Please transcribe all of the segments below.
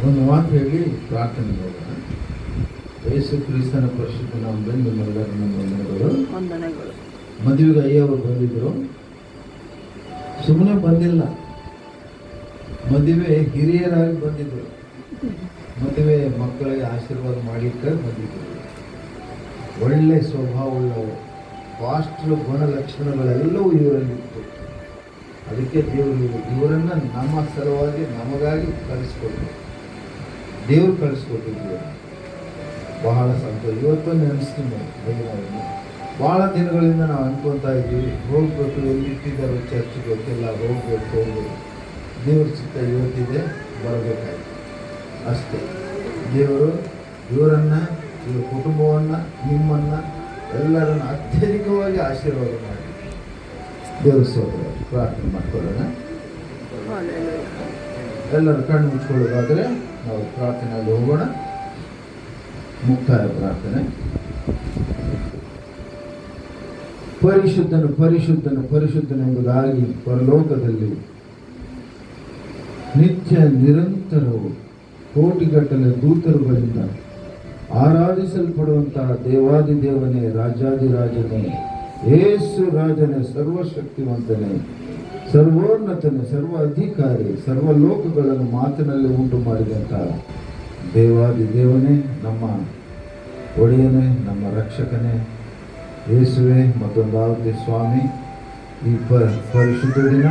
ಒಂದು ಮಾತು ಹೇಳಿ ಪ್ರಾರ್ಥನೆ ಹೋಗೋಣ. ಯೇಸು ಕ್ರಿಸ್ತನ ಪರಿಶುದ್ಧ ನಾಮದಲ್ಲಿ ನಿಮ್ಮೆಲ್ಲರ ವಂದನೆಗಳು. ಮದುವೆಗೆ ಅಯ್ಯವರು ಬಂದಿದ್ರು, ಸುಮ್ಮನೆ ಬಂದಿಲ್ಲ, ಮದುವೆ ಹಿರಿಯರಾಗಿ ಬಂದಿದ್ರು. ಮದುವೆ ಮಕ್ಕಳಿಗೆ ಆಶೀರ್ವಾದ ಮಾಡಲಿಕ್ಕೆ ಬಂದಿದ್ರು. ಒಳ್ಳೆ ಸ್ವಭಾವವುಳ್ಳವರು, ಪಾಸ್ಟರ್ ಗುಣಲಕ್ಷಣಗಳೆಲ್ಲವೂ ಇವರಲ್ಲಿತ್ತು. ಅದಕ್ಕೆ ದೇವರು ಇವರನ್ನು ನಮ್ಮ ಸಲುವಾಗಿ ನಮಗಾಗಿ ಕಳಿಸ್ಕೊಟ್ರು. ದೇವರು ಕಳಿಸ್ಕೊಟ್ಟಿದ್ರು. ಬಹಳ ಸಂತೋಷ. ಇವತ್ತು ನೆನೆಸ್ತೀನಿ ದೇವರನ್ನು. ಭಾಳ ದಿನಗಳಿಂದ ನಾವು ಅನ್ಕೊತಾ ಇದ್ದೀವಿ, ಹೋಗ್ಬೇಕು, ಎಲ್ಲಿಟ್ಟಿದ್ದಾರೋ ಚರ್ಚ್ ಗೊತ್ತಿಲ್ಲ, ಹೋಗ್ಬೇಕು. ದೇವ್ರ ಚಿತ್ತ ಇವತ್ತಿದೆ, ಬರಬೇಕಾಯ್ತು ಅಷ್ಟೇ. ದೇವರು ಇವರನ್ನು, ಇವ್ರ ಕುಟುಂಬವನ್ನು, ನಿಮ್ಮನ್ನು ಎಲ್ಲರನ್ನು ಅತ್ಯಧಿಕವಾಗಿ ಆಶೀರ್ವಾದ ಮಾಡಿ. ದೇವ್ರ ಸ್ತೋತ್ರ. ಪ್ರಾರ್ಥನೆ ಮಾಡ್ಕೊಳ್ಳೋಣ. ಎಲ್ಲರೂ ಕಣ್ಣು ಮುಚ್ಕೊಳ್ಳೋದಾದರೆ ನಾವು ಪ್ರಾರ್ಥನೆಯಲ್ಲಿ ಹೋಗೋಣ. ಮುಕ್ತಾಯ ಪ್ರಾರ್ಥನೆ. ಪರಿಶುದ್ಧನು ಪರಿಶುದ್ಧನು ಪರಿಶುದ್ಧನೆಂಬುದಾಗಿ ಪರಲೋಕದಲ್ಲಿ ನಿತ್ಯ ನಿರಂತರವು ಕೋಟಿಗಟ್ಟಲೆ ದೂತರುಗಳಿಂದ ಆರಾಧಿಸಲ್ಪಡುವಂತಹ ದೇವಾದಿದೇವನೇ, ರಾಜಾದಿರಾಜನೇ, ಯೇಸು ರಾಜನೇ, ಸರ್ವಶಕ್ತಿವಂತನೇ, ಸರ್ವೋನ್ನತನೇ, ಸರ್ವ ಅಧಿಕಾರಿ, ಸರ್ವಲೋಕಗಳನ್ನು ಮಾತಿನಲ್ಲಿ ಉಂಟು ಮಾಡಿದಂತಹ ದೇವಾದಿದೇವನೇ, ನಮ್ಮ ಒಡೆಯನೇ, ನಮ್ಮ ರಕ್ಷಕನೇ, ಯೇಸುವೆ, ಮತ್ತೊಂದಾವತಿ ಸ್ವಾಮಿ, ಈ ಪರಿಶುದ್ಧ ದಿನ,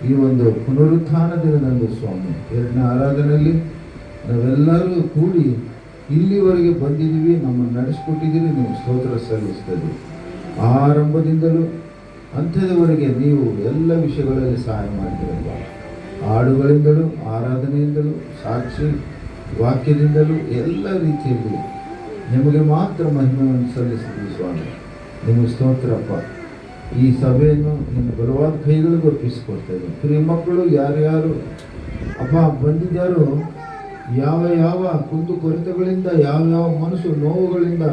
ಈ ಒಂದು ಪುನರುತ್ಥಾನ ದಿನದಂದು ಸ್ವಾಮಿ, ಎರಡನೇ ಆರಾಧನೆಯಲ್ಲಿ ನಾವೆಲ್ಲರೂ ಕೂಡಿ ಇಲ್ಲಿವರೆಗೆ ಬಂದಿದ್ದೀವಿ, ನಮ್ಮನ್ನು ನಡೆಸ್ಕೊಟ್ಟಿದ್ದೀರಿ. ನೀವು ಸ್ತೋತ್ರ ಸಲ್ಲಿಸ್ತೀರಿ. ಆರಂಭದಿಂದಲೂ ಅಂತ್ಯದವರೆಗೆ ನೀವು ಎಲ್ಲ ವಿಷಯಗಳಲ್ಲಿ ಸಹಾಯ ಮಾಡಿದಿರಲ್ಲ. ಹಾಡುಗಳಿಂದಲೂ, ಆರಾಧನೆಯಿಂದಲೂ, ಸಾಕ್ಷಿ ವಾಕ್ಯದಿಂದಲೂ ಎಲ್ಲ ರೀತಿಯಲ್ಲಿ ನಿಮಗೆ ಮಾತ್ರ ಮಹಿಮೆಯನ್ನು ಸಲ್ಲಿಸ್ತೀವಿ ಸ್ವಾಮಿ. ನಿಮಗೆ ಸ್ತೋತ್ರಪ್ಪ. ಈ ಸಭೆಯನ್ನು ನಿಮ್ಮ ಬಲವಾದ ಕೈಗಳಿಗೂ ಒಪ್ಪಿಸಿಕೊಡ್ತೇವೆ. ಪ್ರಿಯ ಮಕ್ಕಳು ಯಾರ್ಯಾರು ಅಪ್ಪ ಬಂದಿದ್ದಾರೋ, ಯಾವ ಯಾವ ಕುಂದು ಕೊರತೆಗಳಿಂದ, ಯಾವ ಮನಸ್ಸು ನೋವುಗಳಿಂದ,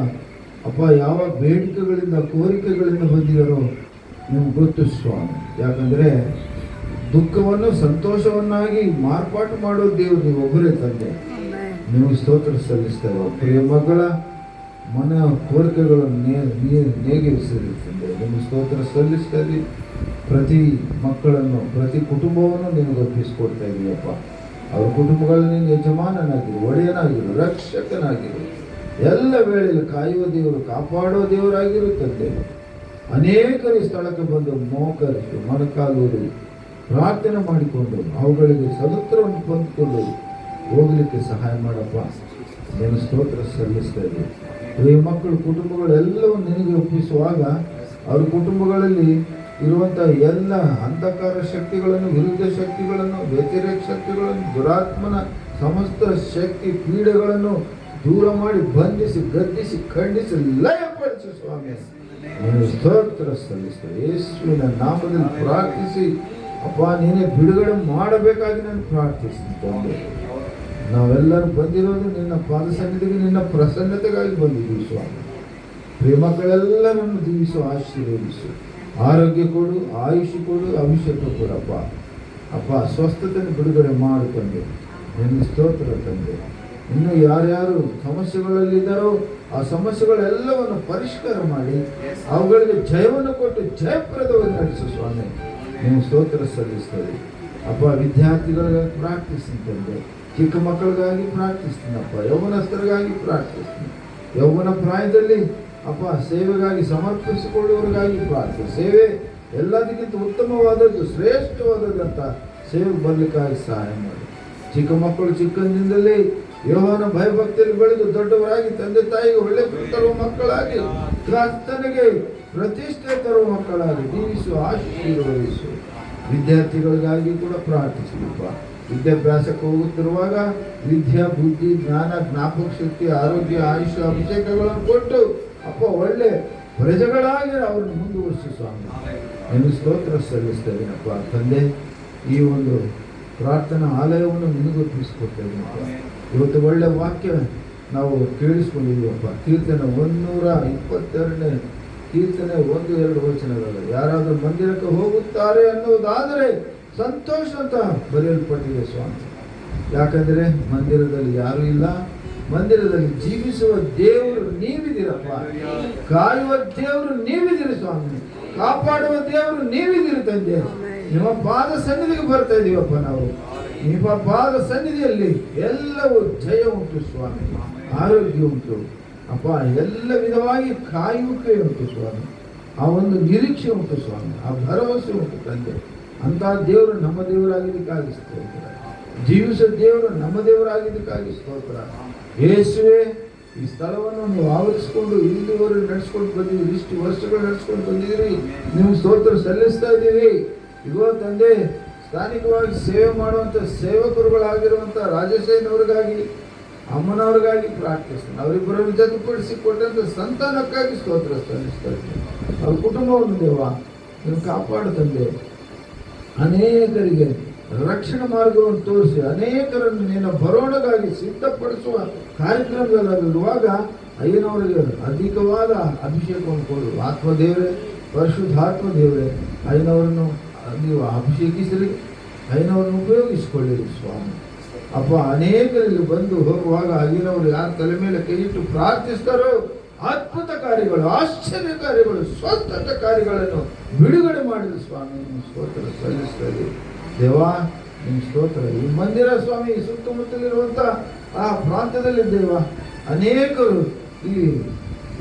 ಅಪ್ಪ ಯಾವ ಬೇಡಿಕೆಗಳಿಂದ, ಕೋರಿಕೆಗಳಿಂದ ಬಂದಿದ್ದಾರೋ ನಿಮ್ಗೆ ಗೊತ್ತು ಸ್ವಾಮಿ. ಯಾಕಂದರೆ ದುಃಖವನ್ನು ಸಂತೋಷವನ್ನಾಗಿ ಮಾರ್ಪಾಟು ಮಾಡೋ ದೇವರು ನೀವು ಒಬ್ಬರೇ ತಂದೆ. ನೀವು ಸ್ತೋತ್ರ ಸಲ್ಲಿಸ್ತೇವೆ. ಪ್ರಿಯ ಮಕ್ಕಳ ಮನ ಕೋರಿಕೆಗಳನ್ನು ನೇಗಿರಿಸಿರುತ್ತದೆ. ನಿಮಗೆ ಸ್ತೋತ್ರ ಸಲ್ಲಿಸ್ತೇವೆ. ಪ್ರತಿ ಮಕ್ಕಳನ್ನು, ಪ್ರತಿ ಕುಟುಂಬವನ್ನು ನಿಮಗೆ ಒಪ್ಪಿಸಿಕೊಡ್ತಾ ಇದ್ದೀವಪ್ಪ. ಅವ್ರ ಕುಟುಂಬಗಳಲ್ಲಿ ನೀನು ಯಜಮಾನನಾಗಿರು, ಒಡೆಯನಾಗಿರು, ರಕ್ಷಕನಾಗಿರು. ಎಲ್ಲ ವೇಳೆಯಲ್ಲಿ ಕಾಯುವ ದೇವರು, ಕಾಪಾಡೋ ದೇವರಾಗಿರುತ್ತದೆ. ಅನೇಕರು ಈ ಸ್ಥಳಕ್ಕೆ ಬಂದು ಮೋಕರಿಸಿ ಮೊಣಕಾಲೂರಿ ಪ್ರಾರ್ಥನೆ ಮಾಡಿಕೊಂಡು ಅವುಗಳಿಗೆ ಸದುತ್ತರವನ್ನು ಹೊಂದಿಕೊಂಡು ಹೋಗಲಿಕ್ಕೆ ಸಹಾಯ ಮಾಡಪ್ಪ. ನೀನು ಸ್ತೋತ್ರ ಸಲ್ಲಿಸ್ತಾ ಇದ್ದೀವಿ. ಈ ಮಕ್ಕಳು ಕುಟುಂಬಗಳೆಲ್ಲವನ್ನು ನಿನಗೆ ಒಪ್ಪಿಸುವಾಗ ಅವ್ರ ಕುಟುಂಬಗಳಲ್ಲಿ ಇರುವಂಥ ಎಲ್ಲ ಅಂಧಕಾರ ಶಕ್ತಿಗಳನ್ನು, ವಿರುದ್ಧ ಶಕ್ತಿಗಳನ್ನು, ವ್ಯತಿರೇಕ ಶಕ್ತಿಗಳನ್ನು, ದುರಾತ್ಮನ ಸಮಸ್ತ ಶಕ್ತಿ ಪೀಡೆಗಳನ್ನು ದೂರ ಮಾಡಿ ಬಂಧಿಸಿ, ಗದ್ದಿಸಿ, ಖಂಡಿಸಿ, ಲಯಪಡಿಸು ಸ್ವಾಮಿ. ನೀನು ಸ್ತೋತ್ರ ಸಲ್ಲಿಸ್ತೇವೆ. ಯೇಸುವಿನ ನಾಮದಲ್ಲಿ ಪ್ರಾರ್ಥಿಸಿ ಅಪ್ಪ, ನೀನೇ ಬಿಡುಗಡೆ ಮಾಡಬೇಕಾಗಿ ನಾನು ಪ್ರಾರ್ಥಿಸುತ್ತೇನೆ. ನಾವೆಲ್ಲರೂ ಬಂದಿರೋದು ನಿನ್ನ ಪಾದ ಸನ್ನಿಧಿಗೆ, ನಿನ್ನ ಪ್ರಸನ್ನತೆಗಾಗಿ ಬಂದಿದ್ದೀವಿ ಸ್ವಾಮಿ. ಪ್ರಿಯ ಮಕ್ಕಳೆಲ್ಲರನ್ನು ದೀವಿಸು, ಆಶೀರ್ವದಿಸು, ಆರೋಗ್ಯ ಕೊಡು, ಆಯುಷ್ ಕೊಡು, ಅಭಿಷೇಕ ಕೊಡಪ್ಪ. ಅಪ್ಪ ಸ್ವಸ್ಥತೆಯನ್ನು ಬಿಡುಗಡೆ ಮಾಡು ತಂದೆ. ನಿನ್ನ ಸ್ತೋತ್ರ ತಂದೆ. ಇನ್ನು ಯಾರ್ಯಾರು ಸಮಸ್ಯೆಗಳಲ್ಲಿದ್ದಾರೋ ಆ ಸಮಸ್ಯೆಗಳೆಲ್ಲವನ್ನು ಪರಿಷ್ಕಾರ ಮಾಡಿ ಅವುಗಳಿಗೆ ಜಯವನ್ನು ಕೊಟ್ಟು ಜಯಪ್ರದವಾಗಿ ನಡೆಸು ಸ್ವಾಮಿ. ನೀವು ಸ್ತೋತ್ರ ಸಲ್ಲಿಸ್ತದೆ ಅಪ್ಪ. ವಿದ್ಯಾರ್ಥಿಗಳಿಗಾಗಿ ಪ್ರಾರ್ಥಿಸ್ತಂದೆ, ಚಿಕ್ಕ ಮಕ್ಕಳಿಗಾಗಿ ಪ್ರಾರ್ಥಿಸ್ತೀನಪ್ಪ, ಯೌವನಸ್ಥರಿಗಾಗಿ ಪ್ರಾರ್ಥಿಸ್ತೀನಿ. ಯೌವನ ಪ್ರಾಯದಲ್ಲಿ ಅಪ್ಪ ಸೇವೆಗಾಗಿ ಸಮರ್ಪಿಸಿಕೊಳ್ಳುವವರಿಗಾಗಿ ಪ್ರಾರ್ಥನೆ. ಸೇವೆ ಎಲ್ಲದಕ್ಕಿಂತ ಉತ್ತಮವಾದದ್ದು, ಶ್ರೇಷ್ಠವಾದದ್ದಂಥ ಸೇವೆ ಬರಲಿಕ್ಕಾಗಿ ಸಹಾಯ ಮಾಡಿ. ಚಿಕ್ಕ ಮಕ್ಕಳು ಚಿಕ್ಕಂದಿನಿಂದಲೇ ಯೆಹೋವನ ಭಯಭಕ್ತಿಯಲ್ಲಿ ಬೆಳೆದು ದೊಡ್ಡವರಾಗಿ ತಂದೆ ತಾಯಿಗೆ ಒಳ್ಳೆ ತರುವ ಮಕ್ಕಳಾಗಿ, ಕರ್ತನಿಗೆ ಪ್ರತಿಷ್ಠೆ ತರುವ ಮಕ್ಕಳಾಗಿ ಜೀವಿಸು, ಆಶೀರ್ವದಿಸು. ವಿದ್ಯಾರ್ಥಿಗಳಿಗಾಗಿ ಕೂಡ ಪ್ರಾರ್ಥಿಸಲಿಪ್ಪ. ವಿದ್ಯಾಭ್ಯಾಸಕ್ಕೆ ಹೋಗುತ್ತಿರುವಾಗ ವಿದ್ಯಾ, ಬುದ್ಧಿ, ಜ್ಞಾನ, ಜ್ಞಾಪಕ ಶಕ್ತಿ, ಆರೋಗ್ಯ, ಆಯುಷ, ಅಭಿಷೇಕಗಳನ್ನು ಕೊಟ್ಟು ಅಪ್ಪ ಒಳ್ಳೆ ಪ್ರಜೆಗಳಾಗಿ ಅವರನ್ನು ಮುಂದುವರಿಸು ಸ್ವಾಮಿ. ನಿನ್ನ ಸ್ತೋತ್ರ ಸಲ್ಲಿಸ್ತೇನೆಪ್ಪ ತಂದೆ. ಈ ಒಂದು ಪ್ರಾರ್ಥನಾ ಆಲಯವನ್ನು ನಿನಗೊಪ್ಪಿಸಿಕೊಡ್ತೇವೆನಪ್ಪ. ಇವತ್ತು ಒಳ್ಳೆ ವಾಕ್ಯ ನಾವು ಕೇಳಿಸ್ಕೊಂಡಿದ್ದೀವಪ್ಪ. ಕೀರ್ತನೆ 122ನೇ ಕೀರ್ತನೆ 1-2 ವಚನಗಳು. ಯಾರಾದರೂ ಮಂದಿರಕ್ಕೆ ಹೋಗುತ್ತಾರೆ ಅನ್ನುವುದಾದರೆ ಸಂತೋಷ ಅಂತ ಬರೆಯಲ್ಪಟ್ಟಿದೆ ಸ್ವಾಮಿ. ಯಾಕಂದ್ರೆ ಮಂದಿರದಲ್ಲಿ ಯಾರು ಇಲ್ಲ, ಮಂದಿರದಲ್ಲಿ ಜೀವಿಸುವ ದೇವರು ನೀವಿದ್ದೀರಪ್ಪ. ಕಾಯುವ ದೇವರು ನೀವಿದ್ದೀರಿ ಸ್ವಾಮಿ, ಕಾಪಾಡುವ ದೇವರು ನೀವಿದ್ದೀರಿ ತಂದೆ. ನಿಮ್ಮ ಪಾದ ಸನ್ನಿಧಿಗೆ ಬರ್ತಾ ಇದೀವಪ್ಪ ನಾವು. ನಿಮ್ಮ ಪಾದ ಸನ್ನಿಧಿಯಲ್ಲಿ ಎಲ್ಲವೂ ಜಯ ಉಂಟು ಸ್ವಾಮಿ, ಆರೋಗ್ಯ ಉಂಟು ಅಪ್ಪ, ಎಲ್ಲ ವಿಧವಾಗಿ ಕಾಯುವಿಕೆ ಉಂಟು ಸ್ವಾಮಿ, ಆ ಒಂದು ನಿರೀಕ್ಷೆ ಉಂಟು ಸ್ವಾಮಿ, ಆ ಭರವಸೆ ಉಂಟು ತಂದೆ. ಅಂತ ದೇವರು ನಮ್ಮ ದೇವರಾಗಿದ್ದಕ್ಕಾಗಿ ಸ್ತೋತ್ರ, ಜೀವಿಸೋ ದೇವರು ನಮ್ಮ ದೇವರಾಗಿದ್ದಕ್ಕಾಗಿ ಸ್ತೋತ್ರ. ಯೇಸುವೆ, ಈ ಸ್ಥಳವನ್ನು ನೀವು ಆವರಿಸಿಕೊಂಡು ಇಲ್ಲಿವರೆಗೆ ನಡೆಸ್ಕೊಂಡು ಬಂದಿದ್ದೀರಿ, ಇಷ್ಟು ವರ್ಷಗಳು ನಡೆಸ್ಕೊಂಡು ಬಂದಿದ್ದೀರಿ, ನೀವು ಸ್ತೋತ್ರ ಸಲ್ಲಿಸ್ತಾ ಇದ್ದೀವಿ. ಇಗೋ ತಂದೆ, ಸ್ಥಾನಿಕವಾಗಿ ಸೇವೆ ಮಾಡುವಂಥ ಸೇವಕರುಗಳಾಗಿರುವಂಥ ರಾಜಶೇಖರವ್ರಿಗಾಗಿ, ಅಮ್ಮನವ್ರಿಗಾಗಿ ಪ್ರಾರ್ಥಿಸ್ತಾನೆ. ಅವರಿಬ್ಬರನ್ನು ಜೊತೆಪಡಿಸಿ ಕೊಟ್ಟಂಥ ಸಂತಾನಕ್ಕಾಗಿ ಸ್ತೋತ್ರ ಸಲ್ಲಿಸ್ತಾ ಇದ್ದೀನಿ. ಅವ್ರ ಕುಟುಂಬವನ್ನು ದೇವ ನೀವು ಕಾಪಾಡು ತಂದೆ. ಅನೇಕರಿಗೆ ರಕ್ಷಣಾ ಮಾರ್ಗವನ್ನು ತೋರಿಸಿ ಅನೇಕರನ್ನು ನಿನ್ನ ಬರೋಣಗಾಗಿ ಸಿದ್ಧಪಡಿಸುವ ಕಾರ್ಯಕ್ರಮದಲ್ಲಿರುವಾಗ ಅಯ್ಯನವರಿಗೆ ಅಧಿಕವಾದ ಅಭಿಷೇಕವನ್ನು ಕೊಡು. ಆತ್ಮದೇವರೇ, ಪರಿಶುದ್ಧಾತ್ಮ ದೇವರೇ, ಅಯ್ಯನವರನ್ನು ನೀವು ಅಭಿಷೇಕಿಸಿರಿ, ಅಯ್ಯನವರನ್ನು ಉಪಯೋಗಿಸಿಕೊಳ್ಳಿರಿ ಸ್ವಾಮಿ. ಅಪ್ಪ, ಅನೇಕರಲ್ಲಿ ಬಂದು ಹೋಗುವಾಗ ಅಯ್ಯನವರು ಯಾರ ತಲೆ ಮೇಲೆ ಕೈ ಇಟ್ಟು ಪ್ರಾರ್ಥಿಸ್ತಾರೋ ಅದ್ಭುತ ಕಾರ್ಯಗಳು, ಆಶ್ಚರ್ಯ ಕಾರ್ಯಗಳು, ಸ್ವಸ್ಥತ ಕಾರ್ಯಗಳನ್ನು ಬಿಡುಗಡೆ ಮಾಡಿದ ಸ್ವಾಮಿ. ನಿಮ್ಮ ಸ್ತೋತ್ರ ಸಲ್ಲಿಸ್ತಾ ಇದ್ದೀವಿ ದೇವಾ, ನಿಮ್ಮ ಸ್ತೋತ್ರ. ಈ ಮಂದಿರ ಸ್ವಾಮಿ ಸುತ್ತಮುತ್ತಲಿರುವಂಥ ಆ ಪ್ರಾಂತ್ಯದಲ್ಲಿ ದೇವ ಅನೇಕರು ಈ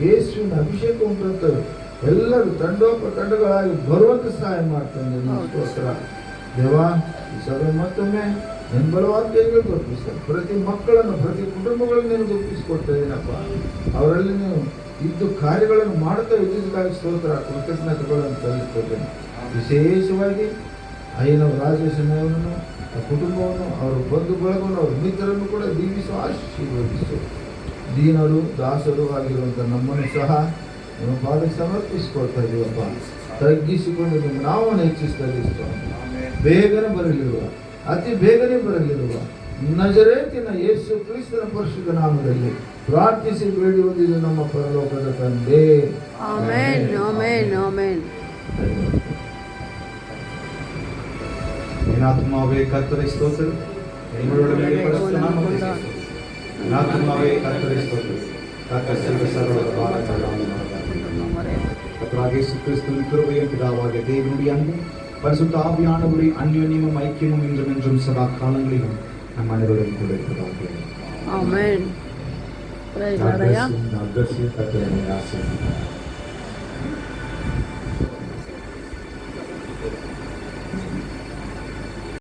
ಯೇಸುವಿನ ಅಭಿಷೇಕ ಉಂಟಂತ ಎಲ್ಲರೂ ತಂಡಗಳಾಗಿ ಬರುವಂತ ಸಹಾಯ ಮಾಡ್ತಾನೆ. ನಿಮ್ಮ ಸ್ತೋತ್ರ ದೇವಾ. ಈ ಸಭೆ ಮತ್ತೊಮ್ಮೆ ನನ್ನ ಬಲವಾದ ಕೈಗಳು ಒಪ್ಪಿಸ್ತಾರೆ. ಪ್ರತಿ ಮಕ್ಕಳನ್ನು, ಪ್ರತಿ ಕುಟುಂಬಗಳನ್ನು ನಿನಗೆ ಒಪ್ಪಿಸಿಕೊಡ್ತಾ ಇದ್ದೀನಪ್ಪ. ಅವರಲ್ಲಿ ನೀವು ಇದ್ದು ಕಾರ್ಯಗಳನ್ನು ಮಾಡ್ತಾ ಇದ್ದಿದ್ದಕ್ಕಾಗಿ ಸ್ತೋತ್ರ, ಕೃತಜ್ಞತೆಗಳನ್ನು ಸಲ್ಲಿಸ್ತೇನೆ. ವಿಶೇಷವಾಗಿ ಅಯ್ಯನವ ರಾಜೇಶನವರನ್ನು, ಆ ಕುಟುಂಬವನ್ನು, ಅವರ ಬಂಧು ಬಳಗವನ್ನು, ಅವರ ಮಿತ್ರರನ್ನು ಕೂಡ ದೀವಿಸು, ಆಶೀರ್ವದಿಸು. ದೀನರು ದಾಸರು ಆಗಿರುವಂಥ ನಮ್ಮನ್ನು ಸಹ ನಿಮ್ಮ ಪಾದಕ್ಕೆ ಸಮರ್ಪಿಸಿಕೊಳ್ತಾ ಇದ್ದೀವಪ್ಪ. ತಗ್ಗಿಸಿಕೊಂಡು ನಿಮ್ಮ ನಾವನ್ನು ಹೆಚ್ಚಿಸ್ತಾ ಇದ್ದೀವಿ. ಬೇಗನೆ ಬರಲಿರುವ, ಅತಿ ಬೇಗನೆ ಬರಲಿರುವ ನಜರೇತಿನ ಯೇಸು ಕ್ರಿಸ್ತನ ಪರಿಶುದ್ಧ ನಾಮದಲ್ಲಿ ಪ್ರಾರ್ಥಿಸಿ ಬೇಡುವುದಿಲ್ಲ ನಮ್ಮ ಪರಲೋಕದ ತಂದೆ. Amen, amen, amen. ಆತ್ಮಾವೇ ಕರ್ತನ ಸ್ತೋತ್ರ, ನಿಮ್ಮೊಡನೆ ಪರಿಶುದ್ಧ ನಾಮಕ್ಕೆ ಸ್ತೋತ್ರ. ಆತ್ಮಾವೇ ಕರ್ತನ ಸ್ತೋತ್ರ, ಕರ್ತನ ಸರ್ವ கர்த்தராகிய இயேசு கிறிஸ்துவின் கிருபையும் பிதாவாகிய தேவனுடைய அன்பும் பரிசுத்த ஆவியானவரின் அன்யோன்யமும் ஐக்கியமும் இன்றும் என்றும் சதா காலங்களிலும் நம் அனைவருடன் கூட இருப்பதாக. ஆமென். God bless you. God bless you. கர்த்தர் உங்களை ஆசீர்வதிப்பார்.